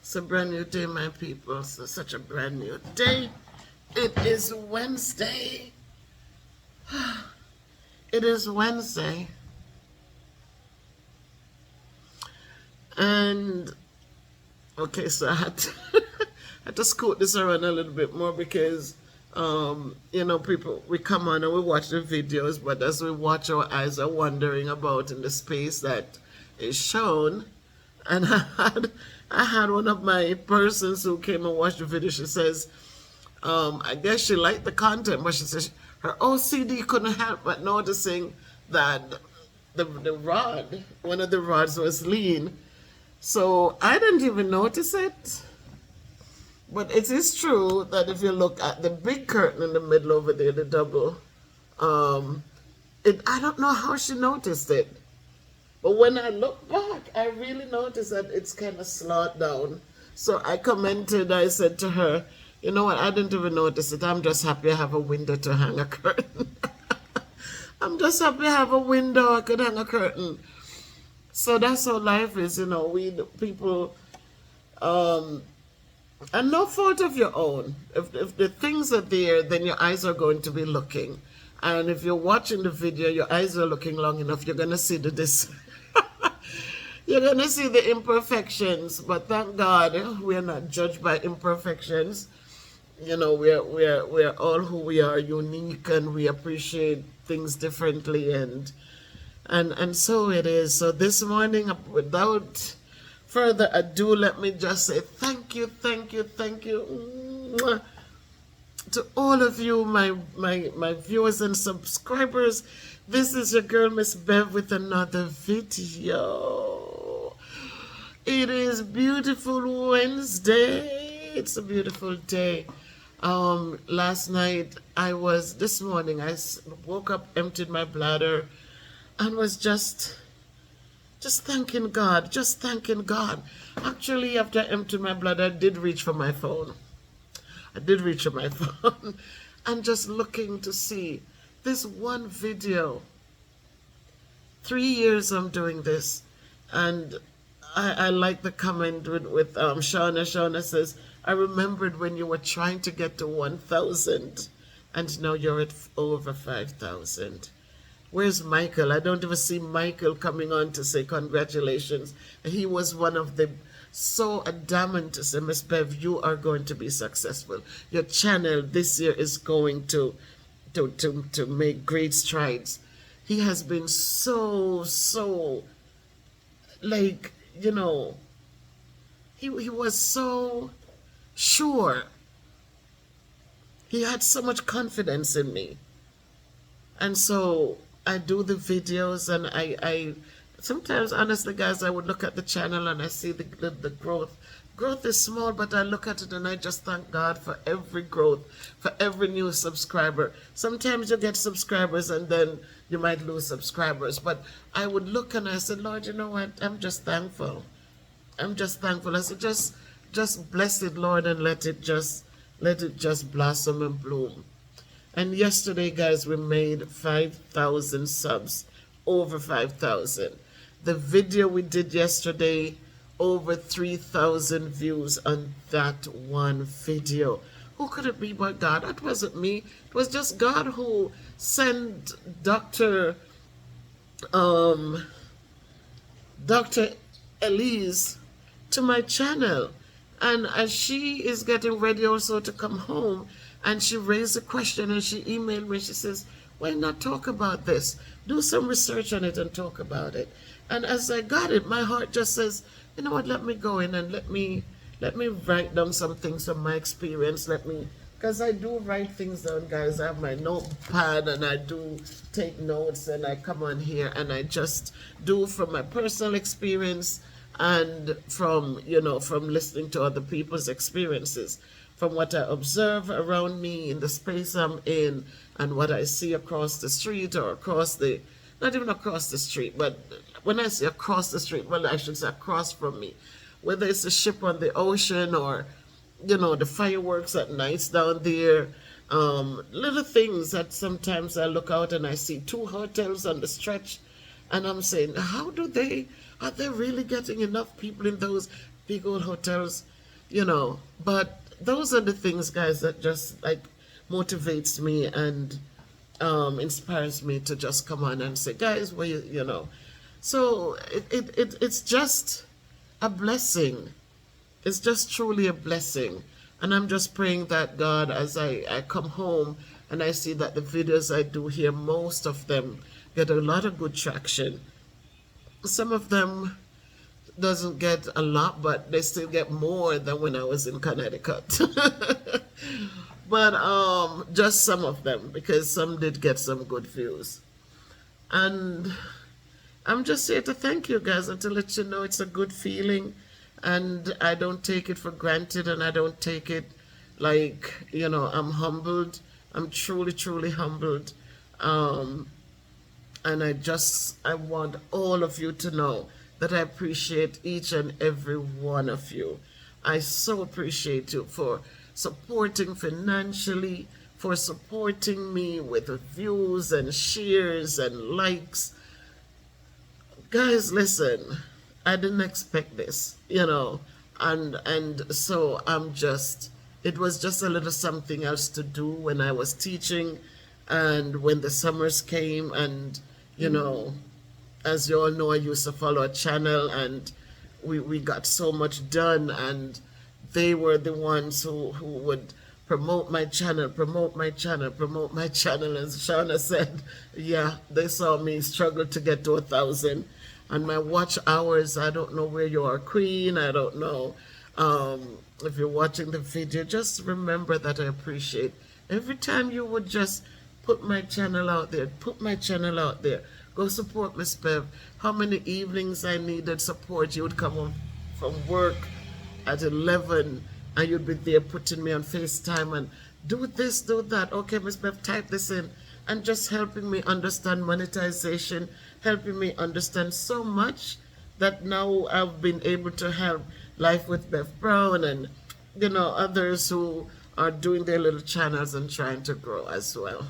It's a brand new day, my people. It's such a brand new day. It is Wednesday. It is Wednesday. And, okay, so I had to, I had to scoot this around a little bit more because, people, we come on and we watch the videos, but as we watch, our eyes are wandering about in the space that is shown. And I had one of my persons who came and watched the video. She says, I guess she liked the content, but she says her OCD couldn't help but noticing that the rod, one of the rods was lean. So I didn't even notice it. But it is true that if you look at the big curtain in the middle over there, the double, I don't know how she noticed it. But when I look back, I really noticed that it's kind of slant down. So I commented, I said to her, you know what, I didn't even notice it. I'm just happy I have a window to hang a curtain. I'm just happy I have a window I could hang a curtain. So that's how life is, we the people, and no fault of your own. If the things are there, then your eyes are going to be looking. And if you're watching the video, your eyes are looking long enough, you're going to see you're going to see the imperfections. But thank God we are not judged by imperfections. We're all who we are, unique, and we appreciate things differently, and so it is. So this morning, without further ado, let me just say thank you to all of you, my viewers and subscribers. This is your girl, Miss Bev, with another video. It is beautiful Wednesday. It's a beautiful day. This morning, I woke up, emptied my bladder, and was just thanking God, Actually, after I emptied my bladder, I did reach for my phone. And just looking to see this one video. 3 years I'm doing this, and I like the comment with Shauna. Shauna says, I remembered when you were trying to get to 1,000, and now you're at over 5,000. Where's Michael? I don't even see Michael coming on to say congratulations. He was one of the so adamant to say, Miss Bev, you are going to be successful. Your channel this year is going to make great strides. He has been so like, he was so sure. He had so much confidence in me. And so I do the videos, and I sometimes, honestly, guys, I would look at the channel and I see the growth. Growth is small, but I look at it and I just thank God for every growth, for every new subscriber. Sometimes you get subscribers and then you might lose subscribers. But I would look and I said, Lord, you know what? I'm just thankful. I said, just bless it, Lord, and let it just blossom and bloom. And yesterday, guys, we made 5,000 subs, over 5,000. The video we did yesterday, over 3,000 views on that one video. Who could it be but God? That wasn't me. It was just God who sent Dr. Elise to my channel. And as she is getting ready also to come home, and she raised a question and she emailed me. She says, why not talk about this? Do some research on it and talk about it. And as I got it, my heart just says, you know what, let me go in and let me write down some things from my experience. Because I do write things down, guys. I have my notepad and I do take notes, and I come on here and I just do from my personal experience and from listening to other people's experiences, from what I observe around me in the space I'm in, and what I see across the street, or not even across the street, but when I say across the street, well, I should say across from me, whether it's a ship on the ocean or, the fireworks at nights down there, little things that sometimes I look out and I see 2 hotels on the stretch, and I'm saying, are they really getting enough people in those big old hotels? But those are the things, guys, that just like motivates me and inspires me to just come on and say, guys, well, so it's just a blessing. It's just truly a blessing. And I'm just praying that God, as I come home and I see that the videos I do here, most of them get a lot of good traction. Some of them doesn't get a lot, but they still get more than when I was in Connecticut. But just some of them, because some did get some good views. And I'm just here to thank you guys and to let you know it's a good feeling, and I don't take it for granted, and I don't take it like, I'm humbled. I'm truly, truly humbled. And I want all of you to know that I appreciate each and every one of you. I so appreciate you for supporting financially, for supporting me with views and shares and likes. Guys, listen, I didn't expect this, and so it was just a little something else to do when I was teaching, and when the summers came, and as you all know, I used to follow a channel, and we got so much done, and they were the ones who would promote my channel, promote my channel, promote my channel. As Shauna said, yeah, they saw me struggle to get to 1,000. And my watch hours, I don't know where you are, Queen, I don't know. If you're watching the video, just remember that I appreciate every time you would just put my channel out there, go support Miss Bev. How many evenings I needed support, you would come home from work at 11 and you'd be there putting me on FaceTime and do this, do that. Okay, Miss Bev, type this in. And just helping me understand monetization, helping me understand so much that now I've been able to help Life with Bev Brown and, others who are doing their little channels and trying to grow as well.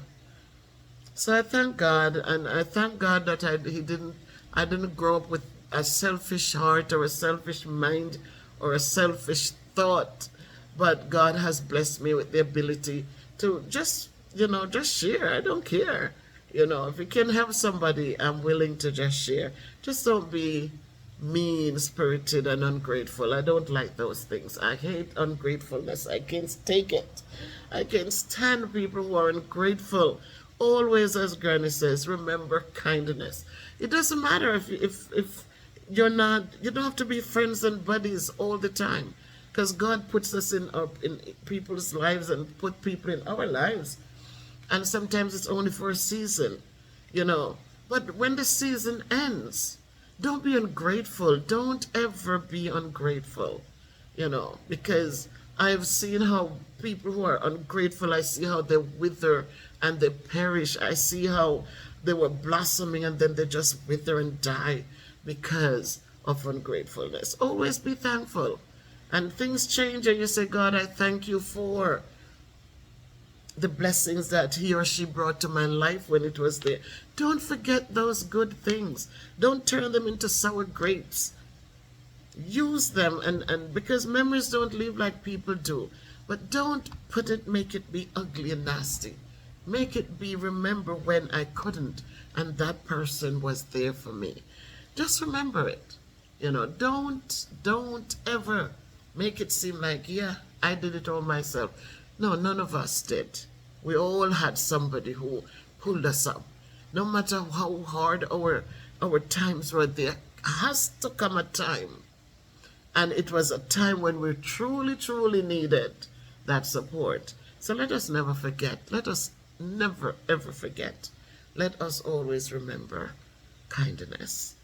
So I thank God, and I thank God that I didn't grow up with a selfish heart or a selfish mind or a selfish thought, but God has blessed me with the ability to just share. I don't care. If you can help somebody, I'm willing to just share. Just don't be mean-spirited and ungrateful. I don't like those things. I hate ungratefulness. I can't take it. I can't stand people who are ungrateful. Always, as Granny says, remember kindness. It doesn't matter if you're not, you don't have to be friends and buddies all the time, because God puts us in people's lives and put people in our lives. And sometimes it's only for a season, But when the season ends, don't be ungrateful. Don't ever be ungrateful, because I've seen how people who are ungrateful, I see how they wither and they perish. I see how they were blossoming and then they just wither and die because of ungratefulness. Always be thankful. And things change and you say, God, I thank you for the blessings that he or she brought to my life when it was there. Don't forget those good things. Don't turn them into sour grapes. Use them, and because memories don't live like people do. But don't make it be ugly and nasty. Make it be, remember when I couldn't and that person was there for me. Just remember it. Don't ever make it seem like, yeah, I did it all myself. No, none of us did. We all had somebody who pulled us up. No matter how hard our times were, there has to come a time. And it was a time when we truly, truly needed that support. So let us never forget. Let us never, ever forget. Let us always remember kindness.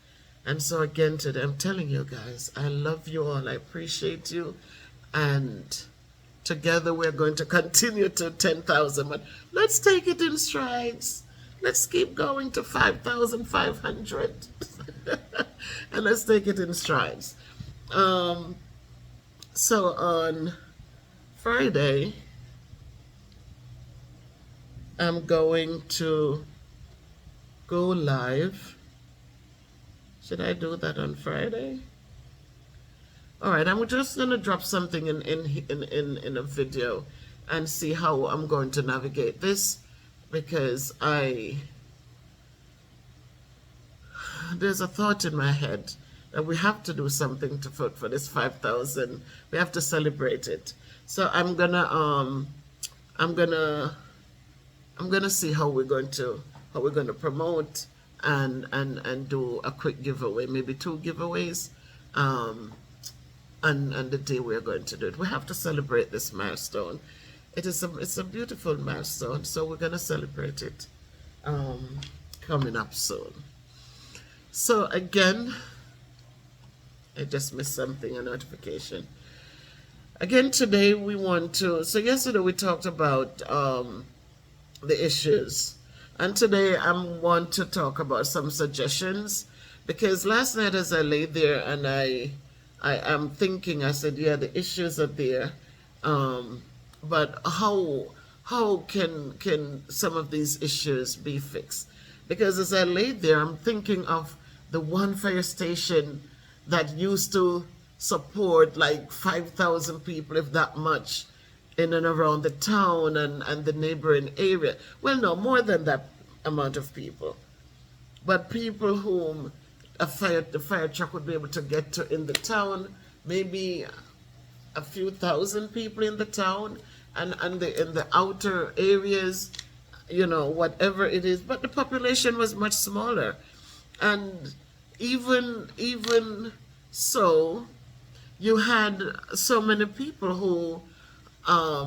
And so again today, I'm telling you guys, I love you all. I appreciate you. And together we're going to continue to 10,000. But let's take it in strides. Let's keep going to 5,500. And let's take it in strides. So on Friday, I'm going to go live. Should I do that on Friday? All right, I'm just gonna drop something in a video and see how I'm going to navigate this, because there's a thought in my head that we have to do something to for this 5,000. We have to celebrate it. So I'm gonna see how we're going to promote and do a quick giveaway, maybe 2 giveaways, and the day we're going to do it. We have to celebrate this milestone. It's a beautiful milestone, so we're going to celebrate it coming up soon. So again, I just missed something, a notification. Again, today we want to, so yesterday we talked about the issues, and today I want to talk about some suggestions, because last night as I lay there and I am thinking, I said, yeah, the issues are there, but how can some of these issues be fixed? Because as I lay there, I'm thinking of the one fire station that used to support like 5,000 people, if that much, in and around the town and the neighboring area. Well, no, more than that amount of people. But people whom the fire truck would be able to get to in the town, maybe a few thousand people in the town, and in the outer areas, whatever it is. But the population was much smaller. And even so, you had so many people who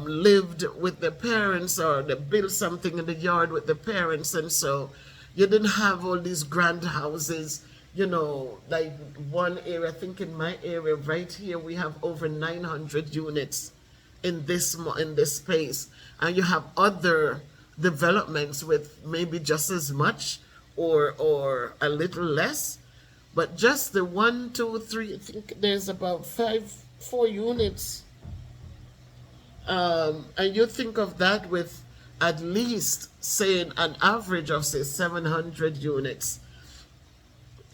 lived with their parents, or they built something in the yard with their parents, and so you didn't have all these grand houses, like one area. I think in my area right here we have over 900 units in this space, and you have other developments with maybe just as much or a little less. But just the 1, 2, 3, I think there's about 4 units. And you think of that with at least, say, an average of, say, 700 units,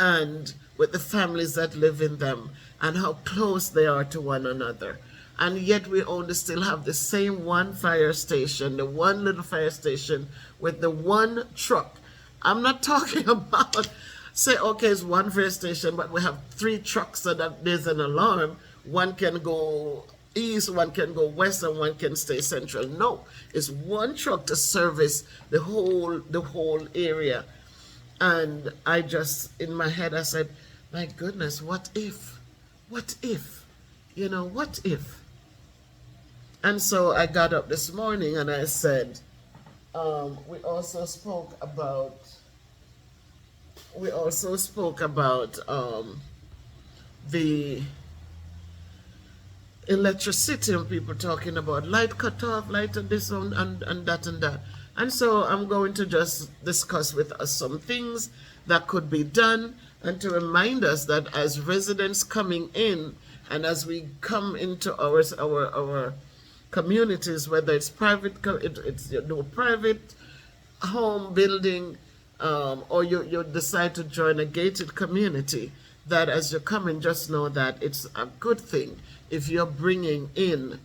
and with the families that live in them and how close they are to one another. And yet we only still have the same one fire station, the one little fire station with the one truck. I'm not talking about, say, okay, it's one fire station, but we have 3 trucks so that there's an alarm. One can go east, one can go west, and one can stay central. No, it's one truck to service the whole area. And I just, in my head, I said, my goodness, what if? What if? What if? And so I got up this morning and I said, we also spoke about the electricity, and people talking about light cut off, light and this and that and that. And so I'm going to just discuss with us some things that could be done, and to remind us that as residents coming in, and as we come into our communities, whether it's private, it's private home building, or you decide to join a gated community, that as you come in, just know that it's a good thing if you're bringing in,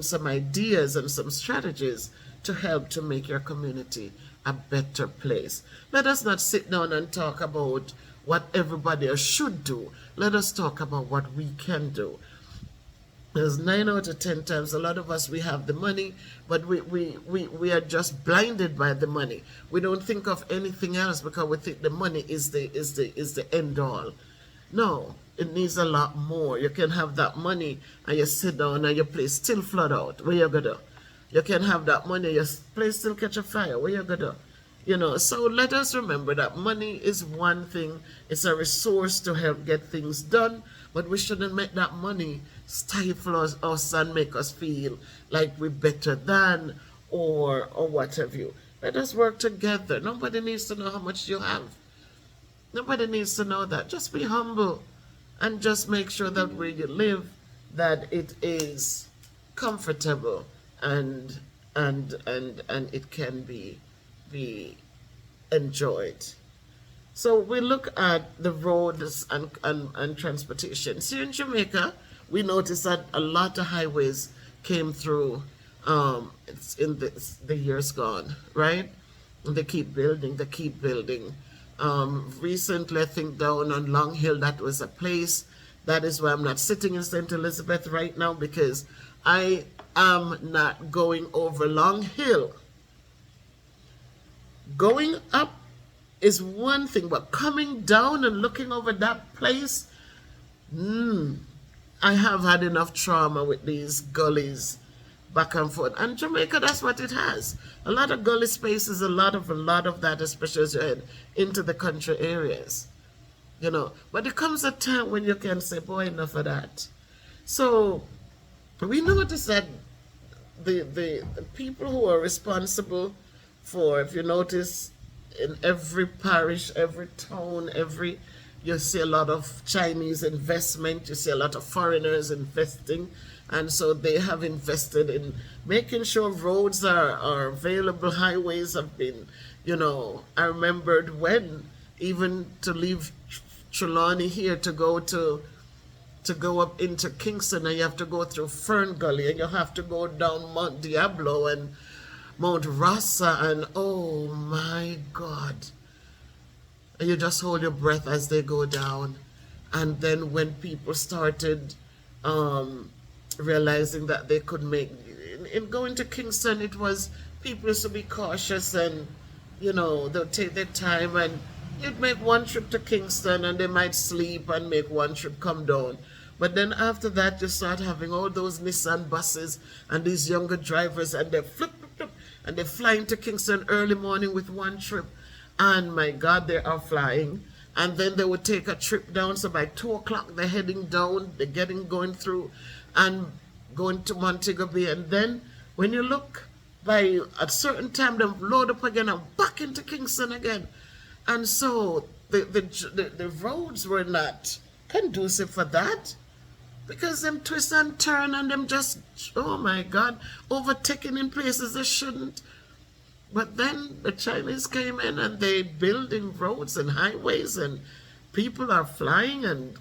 some ideas and some strategies to help to make your community a better place. Let us not sit down and talk about what everybody else should do. Let us talk about what we can do. There's 9 out of 10 times, a lot of us, we have the money, but we are just blinded by the money. We don't think of anything else because we think the money is the end all. No, it needs a lot more. You can have that money and you sit down and your place still flood out. Where you gonna? You can have that money, your place still catch a fire. Where you gonna? So let us remember that money is one thing. It's a resource to help get things done, but we shouldn't make that money stifle us and make us feel like we're better than or what have you. Let us work together. Nobody needs to know how much you have. Nobody needs to know that. Just be humble and just make sure that where you live, that it is comfortable and it can be enjoyed. So we look at the roads and transportation. See, in Jamaica, we noticed that a lot of highways came through it's in the years gone, right? And they keep building, they keep building. Recently, I think down on Long Hill, that was a place. That is why I'm not sitting in St. Elizabeth right now, because I am not going over Long Hill. Going up is one thing, but coming down and looking over that place, I have had enough trauma with these gullies back and forth. And Jamaica, that's what it has. A lot of gully spaces, a lot of that, especially as you head into the country areas. You know, but there comes a time when you can say, boy, enough of that. So we notice that the people who are responsible for, if you notice, in every parish, every town, you see a lot of Chinese investment, you see a lot of foreigners investing, and so they have invested in making sure roads are available, highways have been, I remembered when, even to leave Trelawney here to go up into Kingston, and you have to go through Fern Gully, and you have to go down Mount Diablo and Mount Rasa, and oh my God. And you just hold your breath as they go down. And then when people started realizing that they could make, in going to Kingston, it was, people used to be cautious and, they'll take their time, and you'd make one trip to Kingston and they might sleep and make one trip come down. But then after that, you start having all those Nissan buses and these younger drivers, and they flip, and they're flying to Kingston early morning with one trip. And my God, they are flying. And then they would take a trip down. So by 2 o'clock, they're heading down, they're going through and going to Montego Bay. And then when you look, by a certain time, they load up again and back into Kingston again. And so the roads were not conducive for that, because them twist and turn and them just, oh my God, overtaking in places they shouldn't. But then the Chinese came in and they building roads and highways, and people are flying, and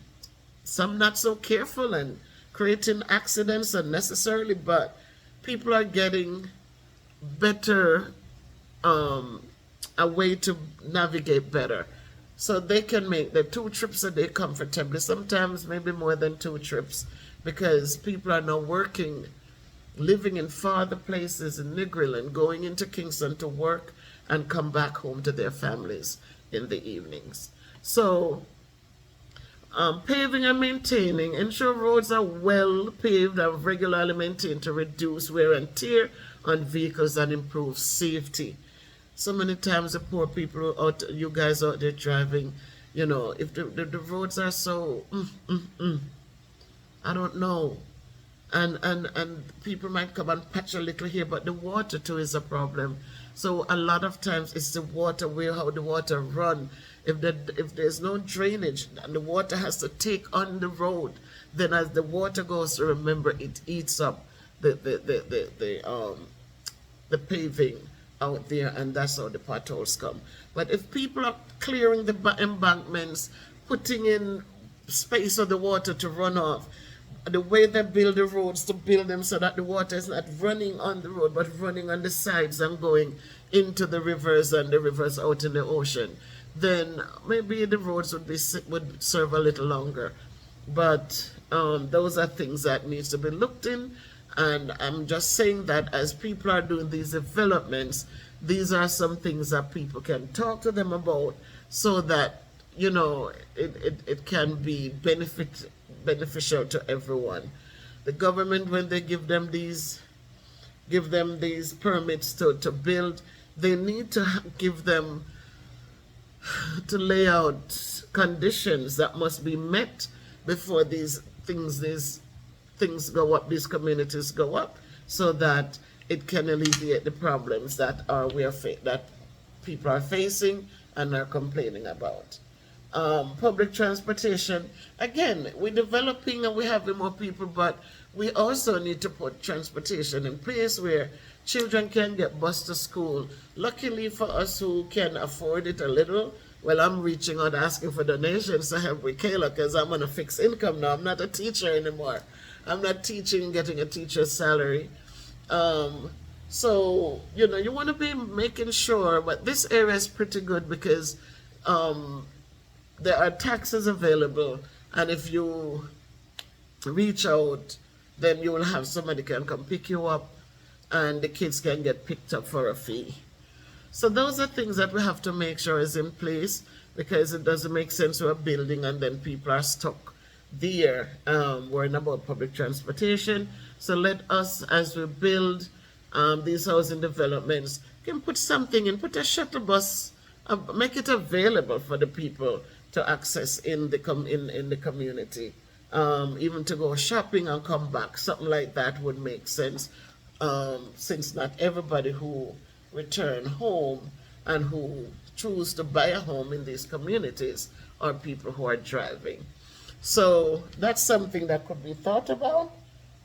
some not so careful and creating accidents unnecessarily, but people are getting better, a way to navigate better. So they can make the 2 trips a day comfortably, sometimes maybe more than 2 trips, because people are now working, living in farther places in Negril and going into Kingston to work and come back home to their families in the evenings. So paving and maintaining, ensure roads are well paved and regularly maintained to reduce wear and tear on vehicles and improve safety. So many times the poor people you guys out there driving, if the roads are so, I don't know. And people might come and patch a little here, but the water too is a problem. So a lot of times it's the water, how the water run. If there's no drainage and the water has to take on the road, then as the water goes through, remember, it eats up the paving out there, and that's how the potholes come. But if people are clearing the embankments, putting in space for the water to run off, the way they build the roads, to build them so that the water is not running on the road but running on the sides and going into the rivers and the rivers out in the ocean, then maybe the roads would serve a little longer. But those are things that needs to be looked in. And I'm just saying that as people are doing these developments, these are some things that people can talk to them about, so that it can be beneficial to everyone. The government, when they give them these permits to build, they need to give them to lay out conditions that must be met before these things go up, these communities go up, so that it can alleviate the problems that that people are facing and are complaining about. Public transportation, again, we're developing and we're having more people, but we also need to put transportation in place where children can get bus to school. Luckily for us who can afford it a little, Well, I'm reaching out asking for donations to help with Kayla because I'm on a fixed income now. I'm not a teacher anymore. I'm not teaching, getting a teacher's salary. Um, so, you want to be making sure, but this area is pretty good because um, there are taxes available, and if you reach out, then you will have somebody can come pick you up, and the kids can get picked up for a fee. So those are things that we have to make sure is in place because it doesn't make sense to a building and then people are stuck there worrying about public transportation. So let us, as we build these housing developments, can put something in, put a shuttle bus, make it available for the people to access in the in the community. Even to go shopping and come back, something like that would make sense. Since not everybody who return home and who choose to buy a home in these communities are people who are driving. So that's something that could be thought about.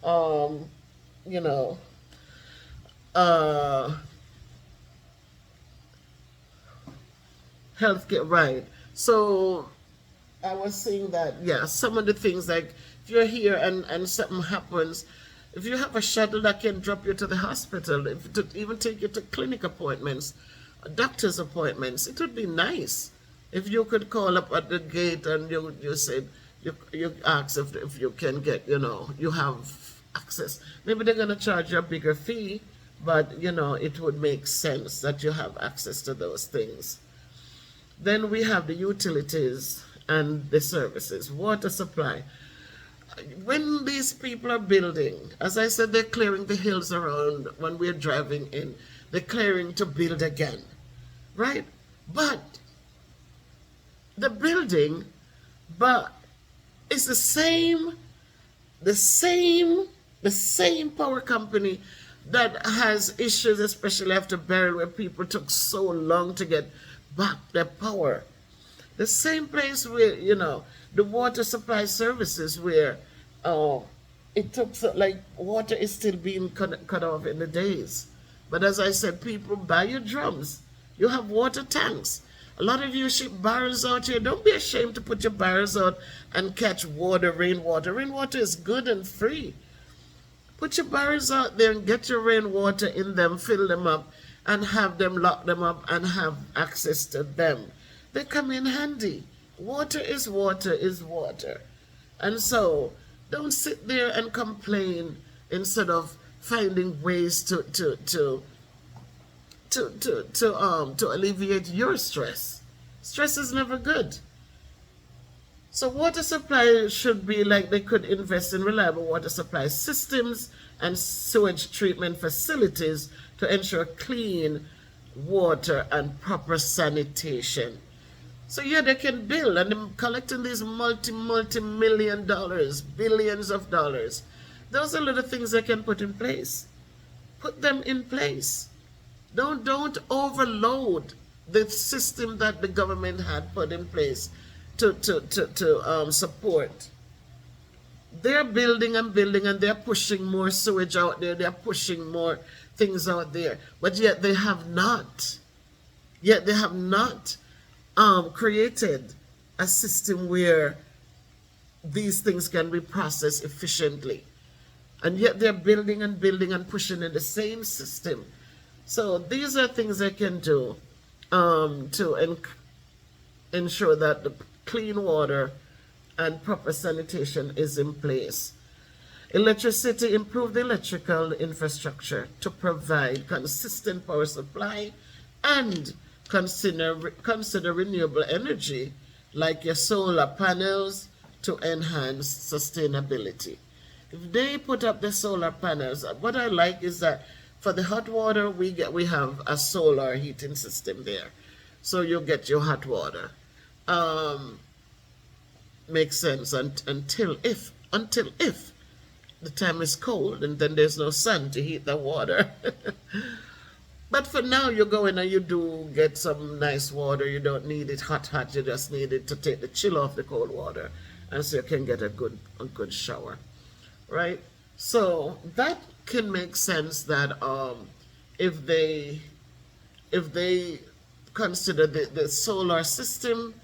Um, you know, uh, Healthcare, right. So I was saying that, yeah, some of the things like if you're here and something happens, if you have a shuttle that can drop you to the hospital, if to even take you to clinic appointments, doctor's appointments, it would be nice if you could call up at the gate and you said, you ask if you can get, you have access. Maybe they're going to charge you a bigger fee, but, it would make sense that you have access to those things. Then we have the utilities and the services, water supply. When these people are building, as I said, they're clearing the hills around when we're driving in. They're clearing to build again, right? But the building, but it's the same power company that has issues, especially after Beryl, where people took so long to get back their power. The same place where, the water supply services where it took, like, water is still being cut off in the days. But as I said, people buy your drums. You have water tanks. A lot of you ship barrels out here. Don't be ashamed to put your barrels out and catch water, rainwater. Rainwater is good and free. Put your barrels out there and get your rainwater in them, fill them up, and have them lock them up and have access to them. They come in handy. Water is water is water. And so don't sit there and complain instead of finding ways to alleviate your stress. Stress is never good. So water supply should be like they could invest in reliable water supply systems and sewage treatment facilities to ensure clean water and proper sanitation. So yeah, they can build, and they're collecting these multi-million dollars, billions of dollars. Those are little things they can put in place. Put them in place. Don't overload the system that the government had put in place to support. They're building and building, and they're pushing more sewage out there. They're pushing more things out there, but yet they have not. Created a system where these things can be processed efficiently. And yet they're building and building and pushing in the same system. So these are things they can do to ensure that the clean water and proper sanitation is in place. Electricity, improve the electrical infrastructure to provide consistent power supply and consider renewable energy like your solar panels to enhance sustainability. If they put up the solar panels, what I like is that for the hot water we have a solar heating system there, so you get your hot water. Makes sense until if the time is cold and then there's no sun to heat the water. But for now, you go in and you do get some nice water. You don't need it hot. You just need it to take the chill off the cold water, and so you can get a good shower, right? So that can make sense that if they consider the solar system,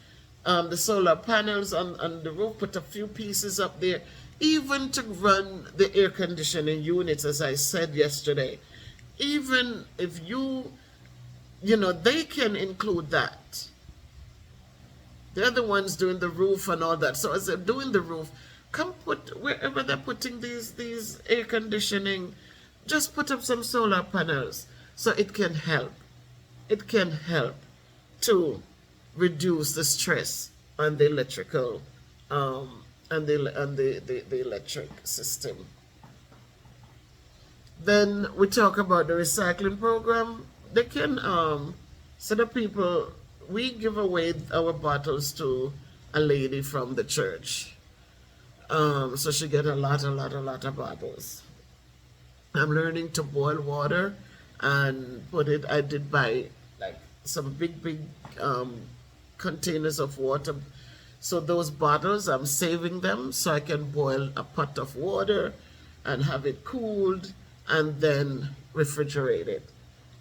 the solar panels on the roof, put a few pieces up there, even to run the air conditioning units, as I said yesterday. Even if they can include that. They're the ones doing the roof and all that. So as they're doing the roof, come put, wherever they're putting these air conditioning, just put up some solar panels so it can help. It can help to reduce the stress on the electrical and the electric system. Then we talk about the recycling program. They can so the people, we give away our bottles to a lady from the church. So she get a lot of bottles. I'm learning to boil water and put it. I did buy like some big containers of water. So those bottles, I'm saving them so I can boil a pot of water and have it cooled and then refrigerate it.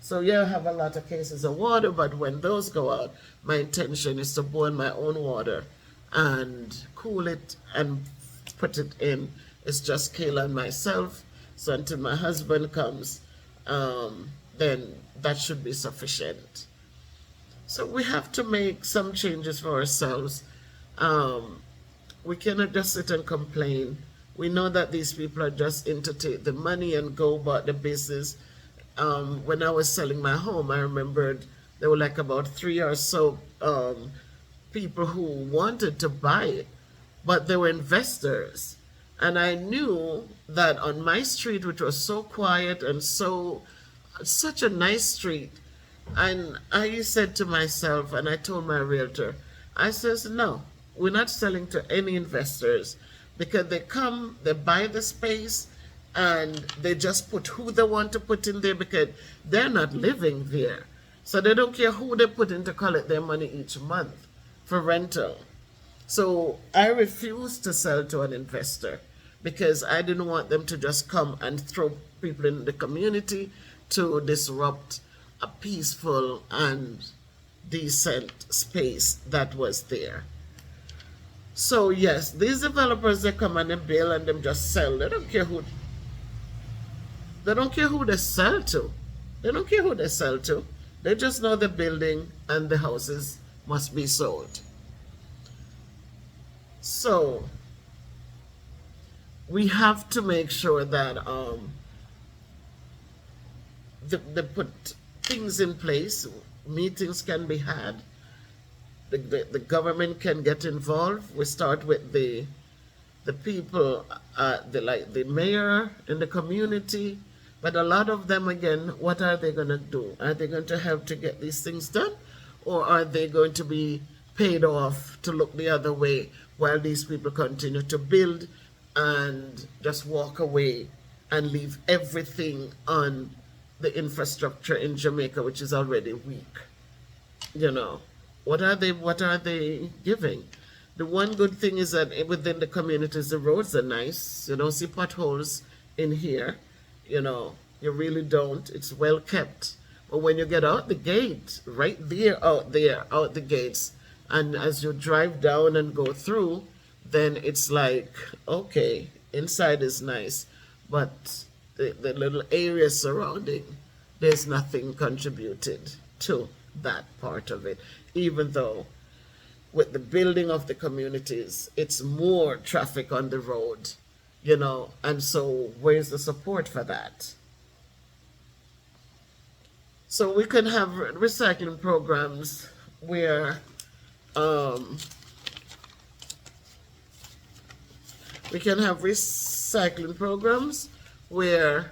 So yeah, I have a lot of cases of water, but when those go out, my intention is to boil my own water and cool it and put it in. It's just Kayla and myself. So until my husband comes, then that should be sufficient. So we have to make some changes for ourselves. We cannot just sit and complain. We know that these people are just in to take the money and go about the business. When I was selling my home, I remembered there were like about 3 or so people who wanted to buy it, but they were investors. And I knew that on my street, which was so quiet and such a nice street, and I said to myself, and I told my realtor, I says, no, we're not selling to any investors, because they come, they buy the space, and they just put who they want to put in there, because they're not living there. So they don't care who they put in to collect their money each month for rental. So I refused to sell to an investor because I didn't want them to just come and throw people in the community to disrupt a peaceful and decent space that was there. So yes, these developers, they come and they build and them just sell. They don't care who they sell to. They don't care who they sell to. They just know the building and the houses must be sold. So we have to make sure that they put things in place. Meetings can be had. The government can get involved. We start with the people, the mayor in the community. But a lot of them, again, what are they going to do? Are they going to help to get these things done? Or are they going to be paid off to look the other way while these people continue to build and just walk away and leave everything on the infrastructure in Jamaica, which is already weak? What are they giving? The one good thing is that within the communities, the roads are nice. You don't see potholes in here. You really don't. It's well kept. But when you get out the gate, right there, out the gates, and as you drive down and go through, then it's like, okay, inside is nice, but the little area surrounding, there's nothing contributed to that part of it, even though with the building of the communities, it's more traffic on the road, and so where's the support for that? So we can have recycling programs where we can have recycling programs where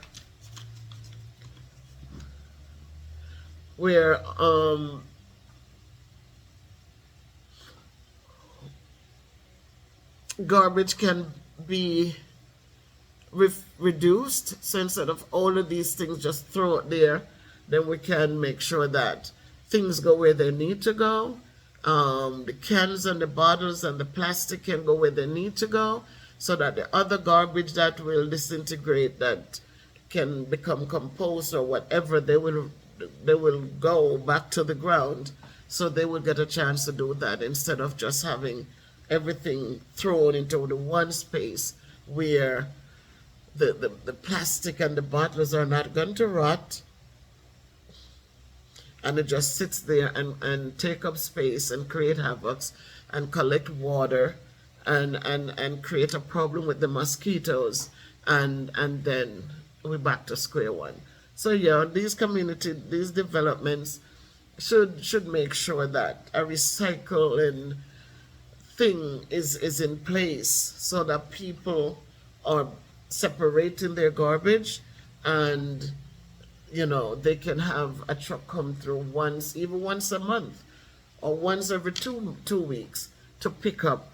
garbage can be reduced. So instead of all of these things just throw it there, then we can make sure that things go where they need to go. The cans and the bottles and the plastic can go where they need to go, so that the other garbage that will disintegrate, that can become compost or whatever, they will go back to the ground So they will get a chance to do that instead of just having everything thrown into the one space where the plastic and the bottles are not going to rot, and it just sits there and take up space and create havocs and collect water and create a problem with the mosquitoes, and then we're back to square one. So yeah, these developments should make sure that a recycling thing is in place so that people are separating their garbage, and they can have a truck come through even once a month or once every two weeks to pick up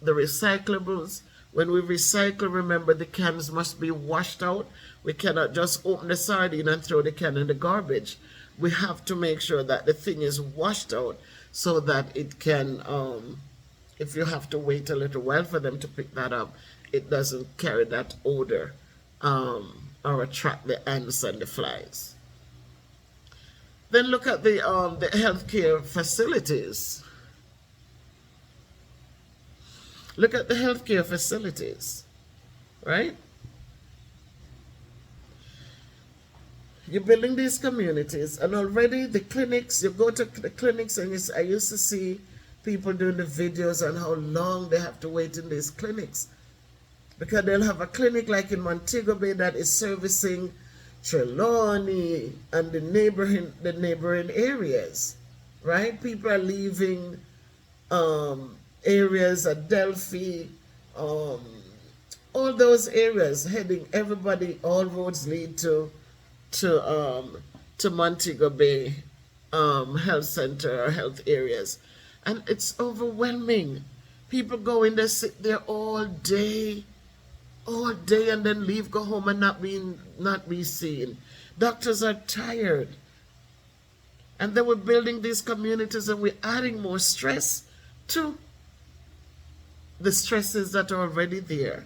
the recyclables. When we recycle, remember the cans must be washed out. We cannot just open the sardine and throw the can in the garbage. We have to make sure that the thing is washed out so that it can, if you have to wait a little while for them to pick that up, it doesn't carry that odor, or attract the ants and the flies. Then look at the healthcare facilities. Look at the healthcare facilities, right? You're building these communities, and already the clinics, you go to the clinics, and I used to see people doing the videos on how long they have to wait in these clinics. Because they'll have a clinic like in Montego Bay that is servicing Trelawney and the neighboring areas, right? People are leaving areas at Delphi, all those areas, everybody, all roads lead to Montego Bay health center or health areas. And it's overwhelming. People go in there, sit there all day, and then leave, go home, and not be seen. Doctors are tired. And then we're building these communities, and we're adding more stress to the stresses that are already there.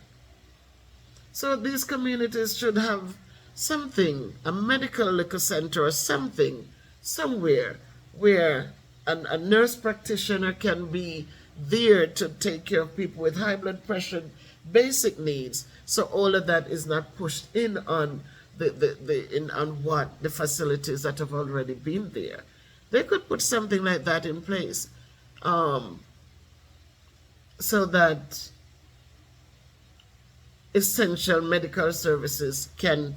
So these communities should have something, a medical liquor center or something, somewhere where a nurse practitioner can be there to take care of people with high blood pressure, basic needs. So all of that is not pushed in on the facilities that have already been there. They could put something like that in place, so that essential medical services can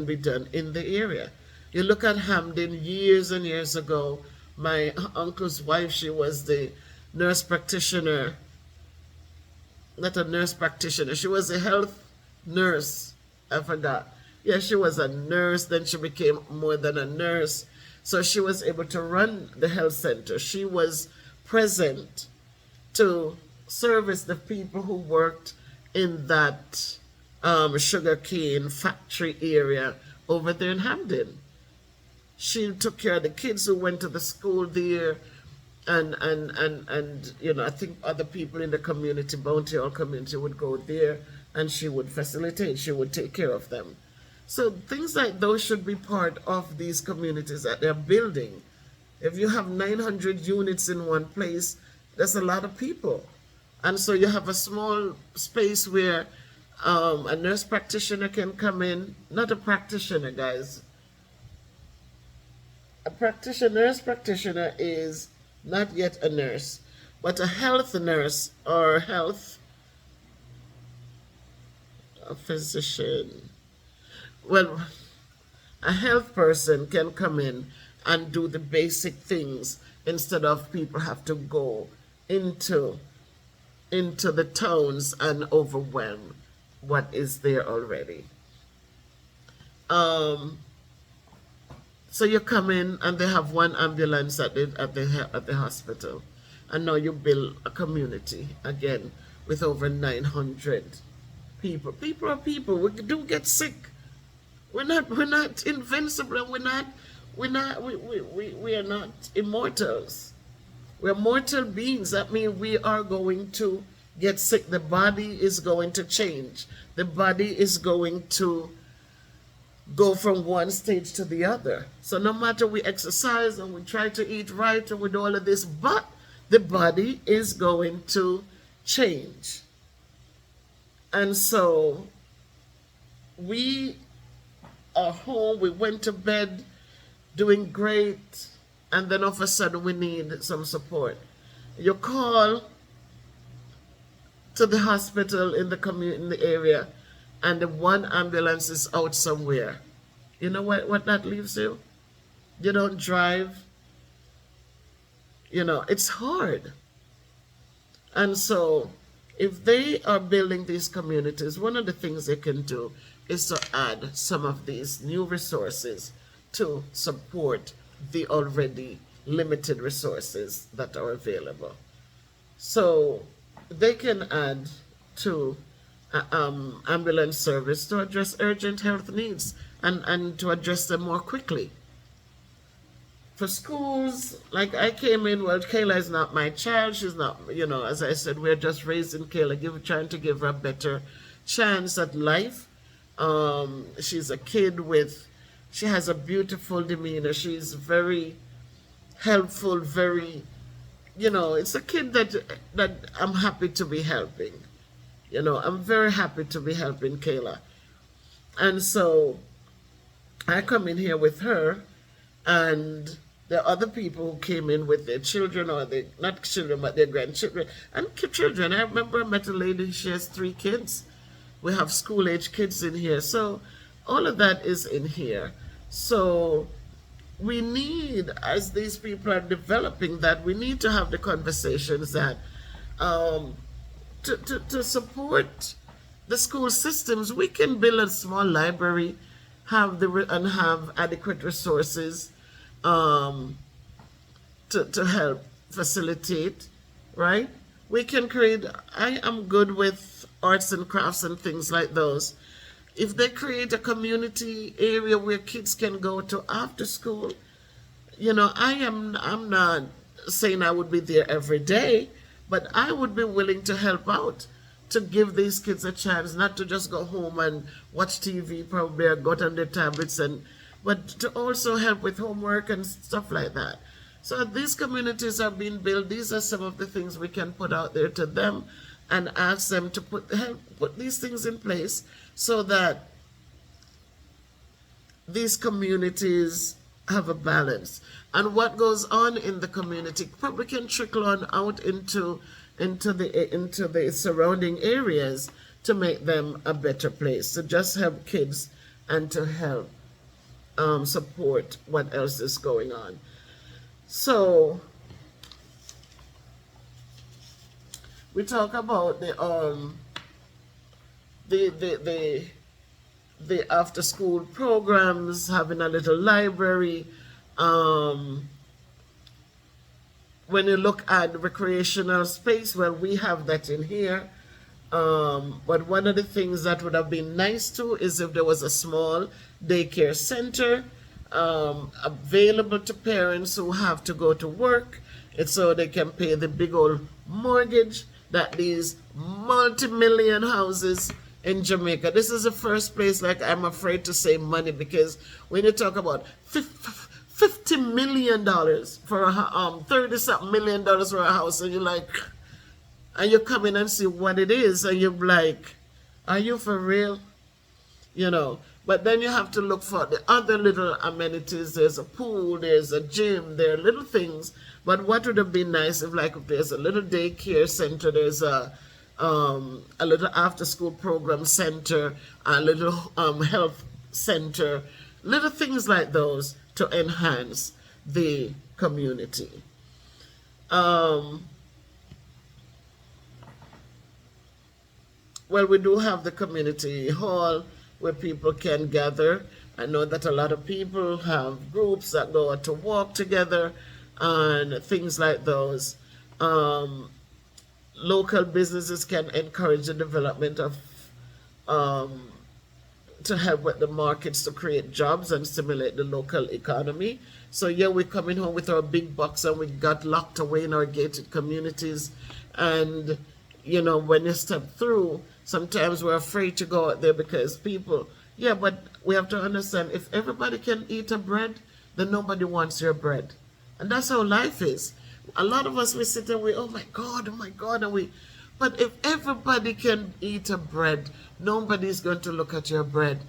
be done in the area. You look at Hamden years and years ago. My uncle's wife, she was the nurse practitioner, not a nurse practitioner, she was a health nurse. I forgot. Yeah, she was a nurse, then she became more than a nurse. So she was able to run the health center. She was present to service the people who worked in that sugarcane factory area over there in Hamden. She took care of the kids who went to the school there, and I think other people in the community, Bounty Hall community, would go there, and she would facilitate, she would take care of them. So things like those should be part of these communities that they're building. If you have 900 units in one place, that's a lot of people. And so you have a small space where a nurse practitioner can come in, not a practitioner, guys. Nurse practitioner is not yet a nurse, but a health nurse or a physician. Well, a health person can come in and do the basic things instead of people have to go into the towns and overwhelm what is there already. So you come in and they have one ambulance at the hospital, and now you build a community again with over 900 people. People are people. We do get sick. We're not invincible. We are not immortals. We're mortal beings. That means we are going to get sick. The body is going to change. The body is going to go from one stage to the other. So no matter we exercise and we try to eat right and we do all of this, but the body is going to change. And so we are home, we went to bed doing great, and then all of a sudden we need some support. You call to the hospital in the community, in the area, and the one ambulance is out somewhere. You know what that leaves you? You don't drive. It's hard. And so if they are building these communities, one of the things they can do is to add some of these new resources to support the already limited resources that are available. So they can add to ambulance service to address urgent health needs and to address them more quickly. For schools, like I came in, well, Kayla is not my child. She's not, as I said, we're just raising Kayla, trying to give her a better chance at life. She's a kid she has a beautiful demeanor. She's very helpful, it's a kid that I'm happy to be helping. I'm very happy to be helping Kayla. And so I come in here with her, and there are other people who came in with their children, or not children, but their grandchildren and children. I remember I met a lady, she has 3 kids. We have school-age kids in here. So all of that is in here. So we need, as these people are developing that, we need to have the conversations that to support the school systems. We can build a small library, have adequate resources to help facilitate, right? We can create, I am good with arts and crafts and things like those. If they create a community area where kids can go to after school, I'm not saying I would be there every day, but I would be willing to help out, to give these kids a chance, not to just go home and watch TV probably, or go on their tablets, but to also help with homework and stuff like that. So these communities are being built. These are some of the things we can put out there to them and ask them to put these things in place so that these communities have a balance. And what goes on in the community probably can trickle on out into the surrounding areas to make them a better place, to just help kids and to help support what else is going on. So we talk about the after school programs, having a little library. When you look at recreational space, well, we have that in here. But one of the things that would have been nice too is if there was a small daycare center available to parents who have to go to work, and so they can pay the big old mortgage that these multi-million houses in Jamaica. This is the first place, like, I'm afraid to say money, because when you talk about $50 million for a $30-something million for a house, and you're like, and you come in and see what it is, and you're like, are you for real? But then you have to look for the other little amenities. There's a pool, there's a gym, there are little things. But what would have been nice if there's a little daycare center, there's a little after-school program center, a little health center, little things like those to enhance the community. Well, we do have the community hall where people can gather. I know that a lot of people have groups that go out to walk together and things like those. Local businesses can encourage the development of to help with the markets to create jobs and stimulate the local economy. So yeah, we're coming home with our big box and we got locked away in our gated communities. And when you step through, sometimes we're afraid to go out there because people Yeah, but we have to understand, if everybody can eat a bread, then nobody wants your bread. And that's how life is. A lot of us, we sit and we, oh my God, and we, but if everybody can eat a bread, nobody's going to look at your bread.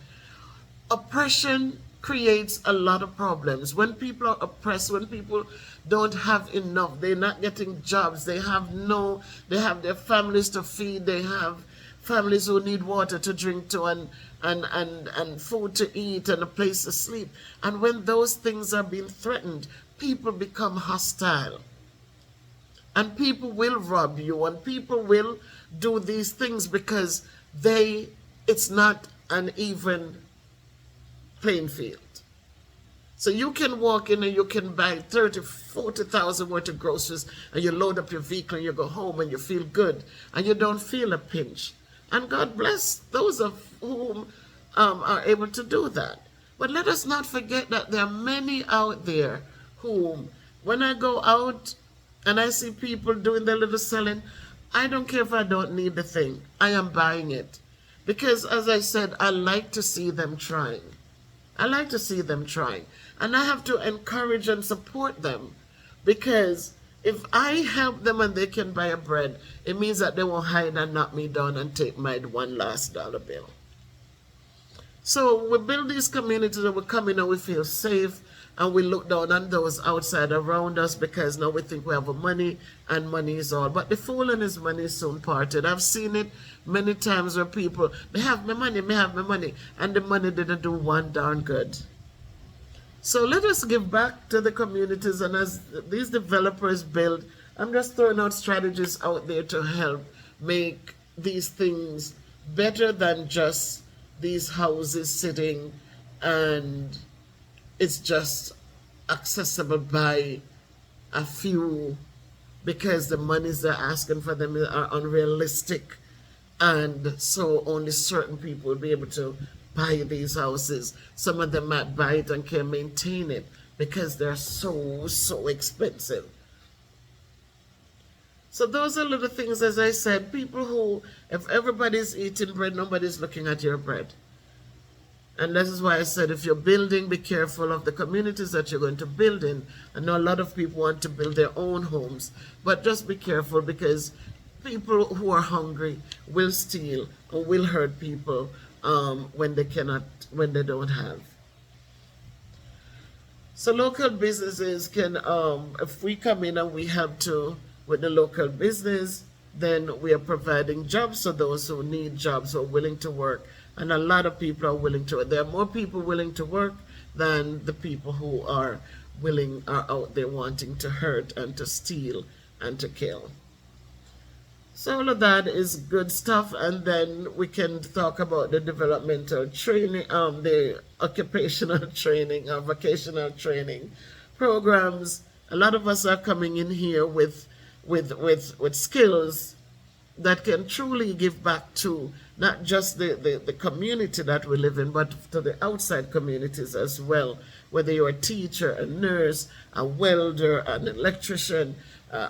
Oppression creates a lot of problems. When people are oppressed, when people don't have enough, they're not getting jobs, they have their families to feed, they have families who need water to drink to, and food to eat, and a place to sleep. And when those things are being threatened, people become hostile. And people will rob you, and people will do these things because it's not an even playing field. So you can walk in and you can buy 30, 40,000 worth of groceries, and you load up your vehicle and you go home and you feel good and you don't feel a pinch. And God bless those of whom are able to do that. But let us not forget that there are many out there whom, when I go out and I see people doing their little selling, I don't care if I don't need the thing. I am buying it. Because as I said, I like to see them trying. I like to see them trying. And I have to encourage and support them. Because if I help them and they can buy a bread, it means that they won't hide and knock me down and take my one last dollar bill. So we build these communities and we come in and we feel safe, and we look down on those outside around us because now we think we have money and money is all. But the fool and his money is soon parted. I've seen it many times where people, they have my money, and the money didn't do one darn good. So let us give back to the communities, and as these developers build, I'm just throwing out strategies out there to help make these things better than just these houses sitting and it's just accessible by a few because the monies they're asking for them are unrealistic, and so only certain people will be able to buy these houses. Some of them might buy it and can maintain it because they're so expensive. So those are little things, as I said, people who, if everybody's eating bread, nobody's looking at your bread. And this is why I said, if you're building, be careful of the communities that you're going to build in. I know a lot of people want to build their own homes, but just be careful because people who are hungry will steal or will hurt people when they don't have. So local businesses can, if we come in and we help with the local business, then we are providing jobs for those who need jobs or willing to work. And a lot of people are willing to work. There are more people willing to work than the people who are out there wanting to hurt and to steal and to kill. So all of that is good stuff. And then we can talk about the developmental training, the occupational training, vocational training programs. A lot of us are coming in here with skills that can truly give back to not just the community that we live in, but to the outside communities as well. Whether you're a teacher, a nurse, a welder, an electrician,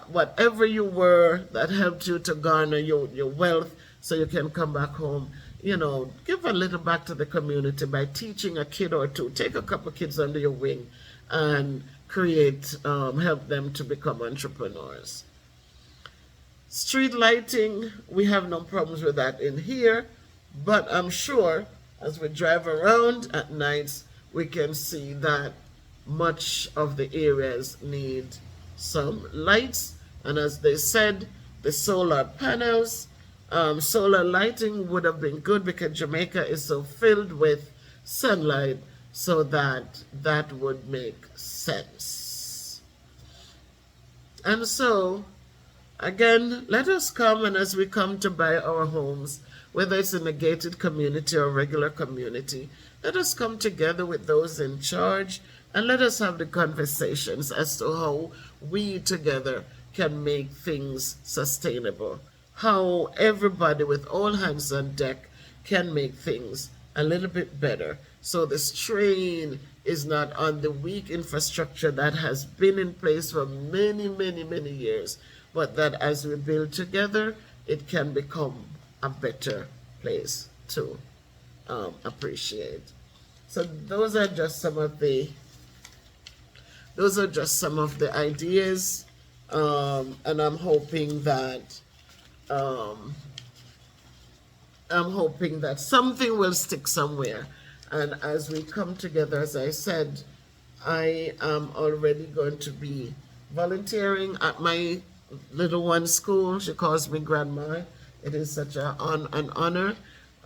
whatever you were that helped you to garner your wealth so you can come back home, give a little back to the community by teaching a kid or two. Take a couple kids under your wing and help them to become entrepreneurs. Street lighting, we have no problems with that in here, but I'm sure as we drive around at nights, we can see that much of the areas need some lights. And as they said, the solar panels, solar lighting would have been good because Jamaica is so filled with sunlight, so that would make sense. And so, again, let us come, and as we come to buy our homes, whether it's in a gated community or a regular community, let us come together with those in charge and let us have the conversations as to how we together can make things sustainable, how everybody with all hands on deck can make things a little bit better, so the strain is not on the weak infrastructure that has been in place for many years, but that as we build together, it can become a better place too. appreciate. So those are just some of the ideas, and um, I'm hoping that something will stick somewhere. And as we come together, as I said, I am already going to be volunteering at my little one's school. She calls me grandma. It is such an honor.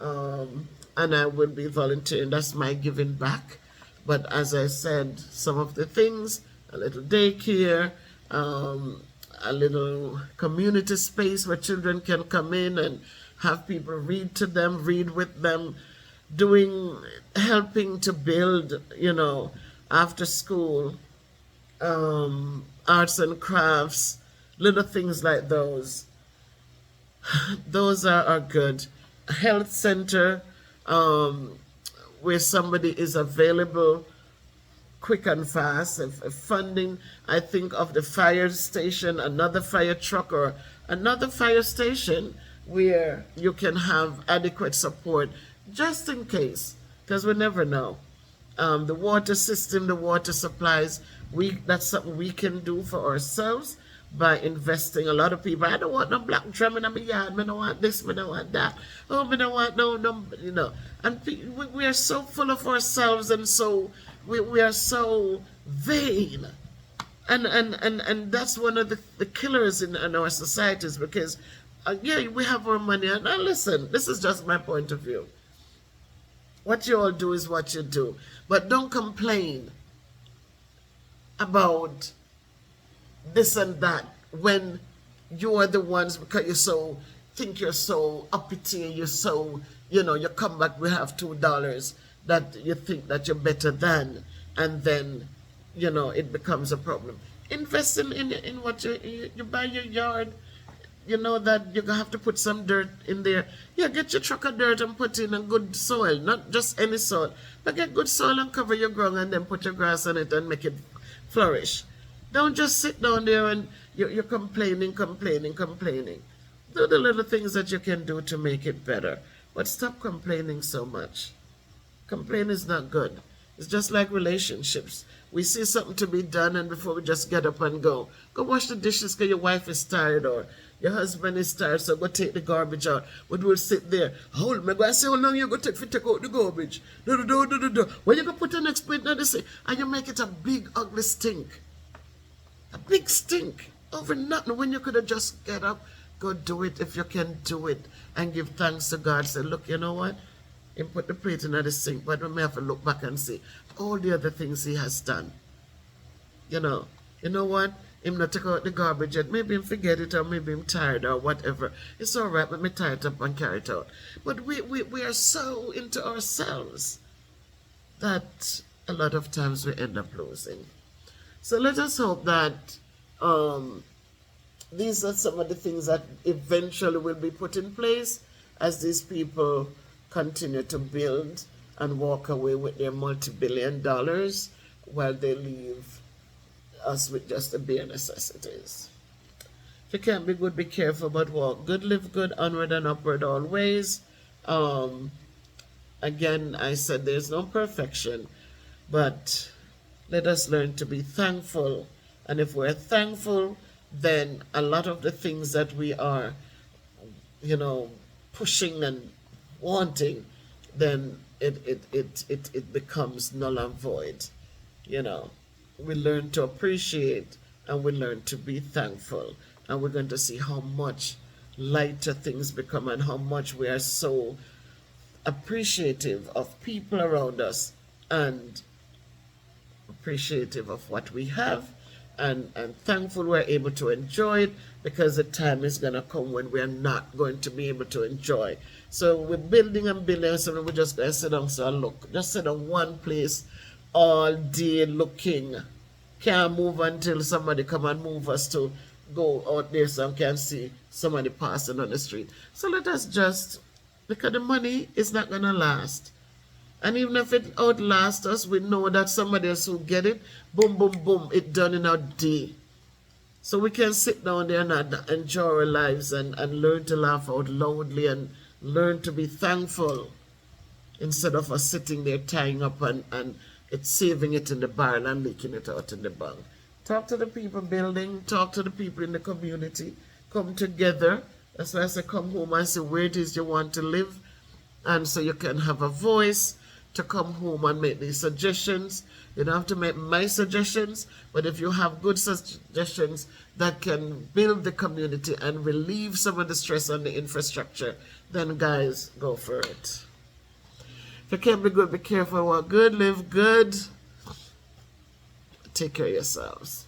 And I will be volunteering. That's my giving back. But as I said, some of the things, a little daycare, a little community space where children can come in and have people read to them, read with them, helping to build, after school, arts and crafts, little things like those. Those are good. A health center, where somebody is available quick and fast. If funding, I think of the fire station, another fire truck, or another fire station where you can have adequate support just in case, because we never know. The water system, the water supplies, that's something we can do for ourselves by investing. A lot of people, I don't want no black drum in my yard, I don't want this, I don't want that, I don't want no, and we are so full of ourselves, and so we are so vain, and that's one of the killers in our societies, because yeah, we have our money, and now listen, this is just my point of view. What you all do is what you do, but don't complain about this and that when you are the ones, because think you're so uppity, and you're so, you come back, we have $2 that you think that you're better than, and then it becomes a problem. Invest in what you buy your yard. You know that you're gonna have to put some dirt in there. Yeah, get your truck of dirt and put in a good soil, not just any soil, but get good soil and cover your ground, and then put your grass on it and make it flourish. Don't just sit down there and you're complaining. Do the little things that you can do to make it better, but stop complaining so much. Complaining is not good. It's just like relationships. We see something to be done, and before we just get up and go wash the dishes because your wife is tired, or your husband is tired, so go take the garbage out. But we'll sit there. Hold me, I say, how long you go take out the garbage? Do. When you go put an next plate, now they say, and you make it a big ugly stink. A big stink over nothing, when you could have just get up, go do it if you can do it, and give thanks to God. Say, look, you know what? He put the plate in the sink, but we may have to look back and see all the other things he has done. You know what? Him not take out the garbage yet. Maybe him forget it, or maybe him tired, or whatever. It's all right, let me tie it up and carry it out. But we are so into ourselves that a lot of times we end up losing. So let us hope that these are some of the things that eventually will be put in place as these people continue to build and walk away with their multi-billion dollars, while they leave us with just the bare necessities. If you can't be good, be careful, but walk good, live good, onward and upward always. Again, I said there's no perfection, but let us learn to be thankful. And if we're thankful, then a lot of the things that we are, pushing and wanting, then it becomes null and void. We learn to appreciate, and we learn to be thankful, and we're going to see how much lighter things become, and how much we are so appreciative of people around us, and appreciative of what we have, and thankful we're able to enjoy it, because the time is going to come when we're not going to be able to enjoy. So we're building and building, so we're just going to sit down, so look, just sit on one place all day looking. Can't move until somebody come and move us to go out there so I can see somebody passing on the street. So let us just, because the money is not going to last. And even if it outlasts us, we know that somebody else will get it. Boom, boom, boom, it done in a day. So we can sit down there and enjoy our lives, and learn to laugh out loudly, and learn to be thankful. instead of us sitting there tying up and it's saving it in the barrel and leaking it out in the bank. Talk to the people building, talk to the people in the community, come together. That's why I say come home and say where it is you want to live, and so you can have a voice to come home and make these suggestions. You don't have to make my suggestions, but if you have good suggestions that can build the community and relieve some of the stress on the infrastructure, then guys, go for it. If you can't be good, be careful, walk good, live good, take care of yourselves.